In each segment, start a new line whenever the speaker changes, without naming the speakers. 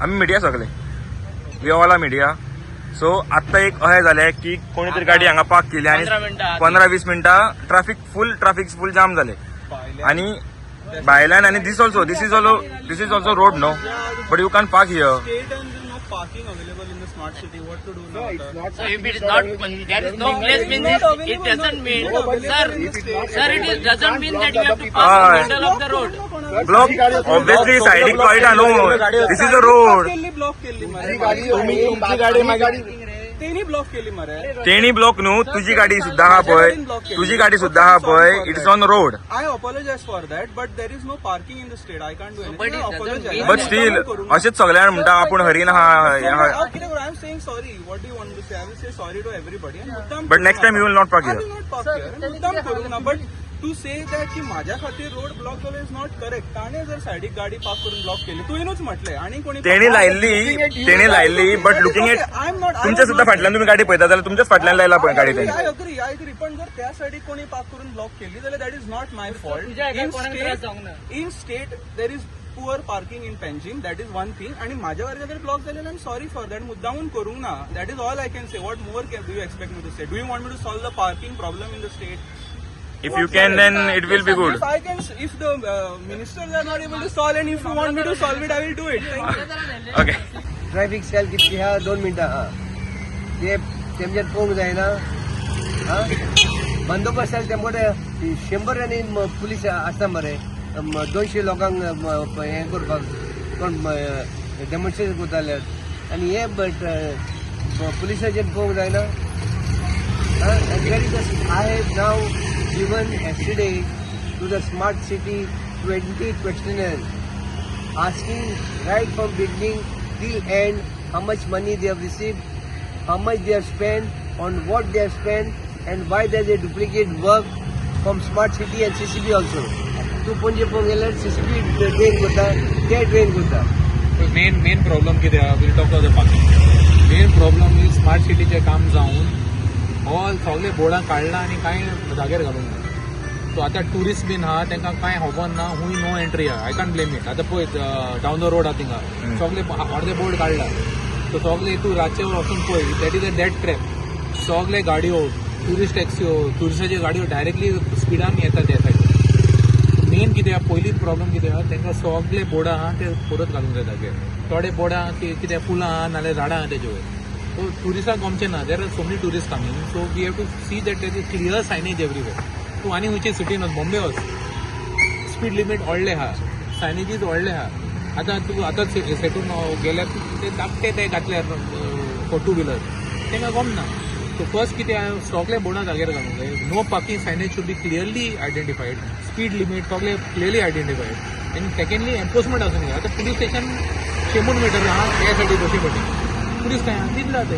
आम्ही मिडिया सगळे विवाला media. So आता एक अहें जालें की कोणीतरी गाडी हांगा पार्क केली आणि 15-20 मिनटां ट्राफिक फुल जाम झाले आणि भायल्यान आणि this is also road no but you can park here.
Parking available in the smart city. What to do now?
No, it's not. So if it is not, there is no place means it doesn't mean, sir, it doesn't mean that you have to park in the middle of the road.
Block obviously siding point no. This is a road.
Block केली मरे.
तुमची गाडी माझी गाडी
तेनी block केली मरे.
तेणी ब्लॉक न्हू तुझी गाडी सुद्धा हा पळय it is on road.
I apologize for that, but there is no parking in the state. I can't do anything. I apologize.
But still असेच सगळ्यांना म्हणटा आपण हरीन हा.
I'm saying sorry. What do you want to say? I will say sorry to everybody.
But next time you will not park
I
here.
will not park here. मुद्दाम करू ना. But to say that की माझ्या खातीर road block झालो is not correct. ताणे जर सायडीक गाडी पार्क करून ब्लॉक केली तुवेनूच म्हटलंय आणि कोणी
तेणी लायल्ली बट लुकिंग एट तुमच्या सुद्धा फाटल्यान तुम्ही गाडी पळयता जाल्यार तुमच्याच फाटल्यान लायला पळय गाडी त्यांनी.
आय अग्री पण जर त्या सायडीक कोणी पार्क करून ब्लॉक केली जाल्यार that is not my fault. In state there is poor parking in Panjim. That is one thing. आणि माझ्या वरच्या जर ब्लॉक झालेला I am sorry for that. मुद्दामून करूंक ना. That is all I can say. What more can do you expect me to say? Do you want me to solve the parking problem in the state?
If you can, then it will be good.
If I can, if the ministers are not able to solve, and if you want me to solve it, I will do it. Thank you.
Okay.
Traffic cell कितली हा 2 मिनटां हा ते तेमच्यात पळोवंक जायना. बंदोबस्ताक ते मोठे 100 आनी पुलीस आसता मरे. 200 लोकांक हें करपाक कोण डेमॉन्स्ट्रेशन करताले आनी हे बट पुलिसाचेर पळोवंक जायना. I have now given yesterday to the Smart City 20 questionnaires asking right from beginning till end how much money they have received, how much they have spent, on what they have spent, and why there is a duplicate work from Smart City and CCB also. तू पणजे पळोवंक गेल्यार CCB train करता ते train करता.
Main problem कितें आहा? We'll talk of the parking. Main problem is smart सिटीचें काम जावन ऑल सगळे बोर्डां काडला आनी कांय जाग्यार घालूंक ना. सो आतां ट्युरिस्ट बीन आहा तांकां कांय खबर ना. हूंय नो एंट्री आहा. I can't blame it. आतां पळय डावन द रोड आहा थिंगा सगळे अर्दे बोर्ड काडला. सो सगळे तूं रातचे वचून पळय that is a dead trap. सगळे गाडयो ट्युरिस्ट टॅक्स्यो ट्युरिस्टाच्यो गाडयो डायरेक्टली स्पिडान येता त्या सायडीन. मेन कितें आहा पयलीच प्रॉब्लम कितें आहा तांकां सगळे बोर्ड आहा ते परत घालूंक जाय ताचेर. थोडे बोर्ड आहा कितें फुलां आहा नाल्यार झाडां आहा तेजे वयर. So टुरिस्टांक गमचें ना. There are so many tourist coming. So we have to see that there is clear signage everywhere. तूं आनी खंयचे सिटीन वच बॉम्बे वच स्पीड लिमीट व्हडलें आहा सायनेजीस व्हडले आहा. आतां तूं आतांच सेटून गेल्यार ते धाकटे ते घातल्यार फॉर टू व्हिलर तांकां गमना. सो फर्स्ट कितें आहा सगळे बोर्डां जाग्यार घालूंक जाय. No parking signage should be clearly identified. Speed limit सगळे क्लियरली आयडेंटिफायड. आनी सेकंडली एन्फोर्समेंट आसूंक जाय. आतां पुलीस स्टेशन 100 मीटर आहा त्या सायडीक कशें पडटा पुलीस काय तिथला ते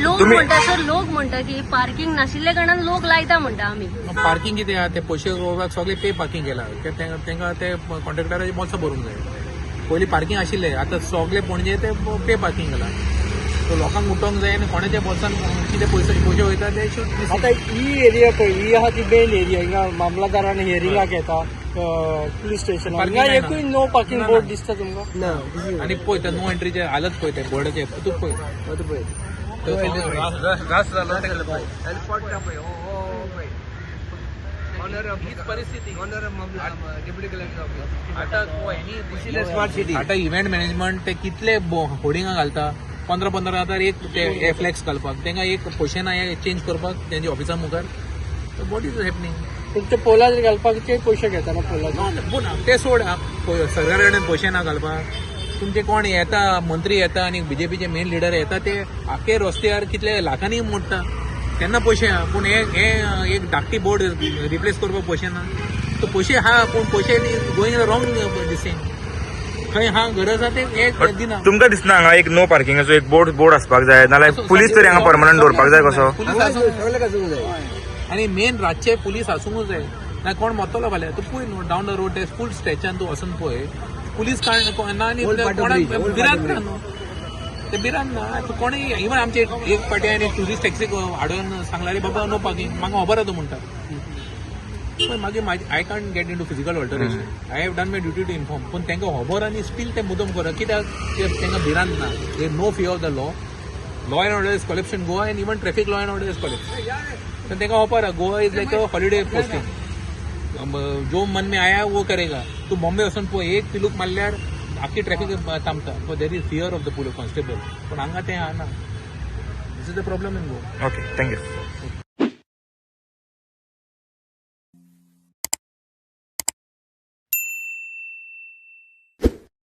लोक म्हणटा. सर लोक म्हणटा की पार्किंग नाशिल्ल्या कारणान लोक लायता म्हणटा आमी.
पार्किंग कितें आहा ते पयशे गोवाक सगळे पे पार्किंग केला. तांकां ते कॉन्ट्रॅक्टराचे मोत्सो भरूंक जाय. पयलीं पार्किंग आशिल्लें आतां सगळे पणजे ते पे पार्किंग केला. सो लोकांक उठोवंक जाय आनी कोणाच्या बोल्सान कितें पयशे वयता ते शूड.
आतां ही एरिया पळय ही आहा ती मेन एरिया. हिंगा मामलादारान हियरिंगाक येता पुलीस स्टेशन. एकूय नो पार्किंग बोर्ड दिसता तुमकां ना.
आनी पळय ते नो एंट्रीचे हालत पळय ते बोर्डाचे तूं पळय आतां इव्हेंट मॅनेजमेंट ते कितले होर्डिंगां घालता. 15,000 एक ते फ्लॅक्स घालपाक तांकां एक पयशे ना चेंज करपाक तेंच्या ऑफिसा मुखार. What is happening?
पूण ते पोलार घालपाक पयशे घेता ना पोलार.
ते सोड सरकारा कडेन पयशे ना घालपाक. तुमचे कोण येता मंत्री येता आनी बीजेपीचे मेन लिडर येता ते आख्खे रस्त्यार कितले लाखांनी मोडटा. तेन्ना पयशे आहा पूण हे एक धाकटी बोर्ड रिप्लेस करपाक पयशे ना तो पयशे आहा पूण पयशे गोईंग रॉंग दिसेन खंय हा गरज आहा ते एक दिना
तुमकां दिसना हांगा एक नो पार्किंगाचो एक बोर्ड आसपाक जाय नाल्यार पुलीस तरी हांगा परमनंट दवरपाक जाय कसो
पुलीस आसूंक आणि मेन रातचे पुलीस आसूंकूच जाय ना कोण मरतलो फाल्यां तूं पळय न्हू डावन द रोड फूल स्ट्रेचान तूं वचून पळय पुलीस ना आनी कोणाक भिरांत ना न्हू ते भिरांत ना तूं कोणूय इवन आमचे एक फावटी आनी ट्युरिस्ट टॅक्सीक हाडून सांगला रे बाबा नो पार्किंग म्हाका खबर आसा म्हणटा पण मागीर I can't get into physical alteration I have done my duty to inform पूण तांकां खबर आनी स्टील ते मुद्दम करप कित्याक तांकां भिरांत ना they no fear of the law and order is collapse Goa and even traffic law and order is collapse तर तांकां खबर आहा Goa is like a holiday posting जो मन में आया वो करेगा तू बॉम्बे वचून पळय एक पिलूक मारल्यार आख्खी ट्रॅफिक थांबता so there is fear of the police constable पूण हांगा तें आहा ना this is the problem in Goa
okay thank you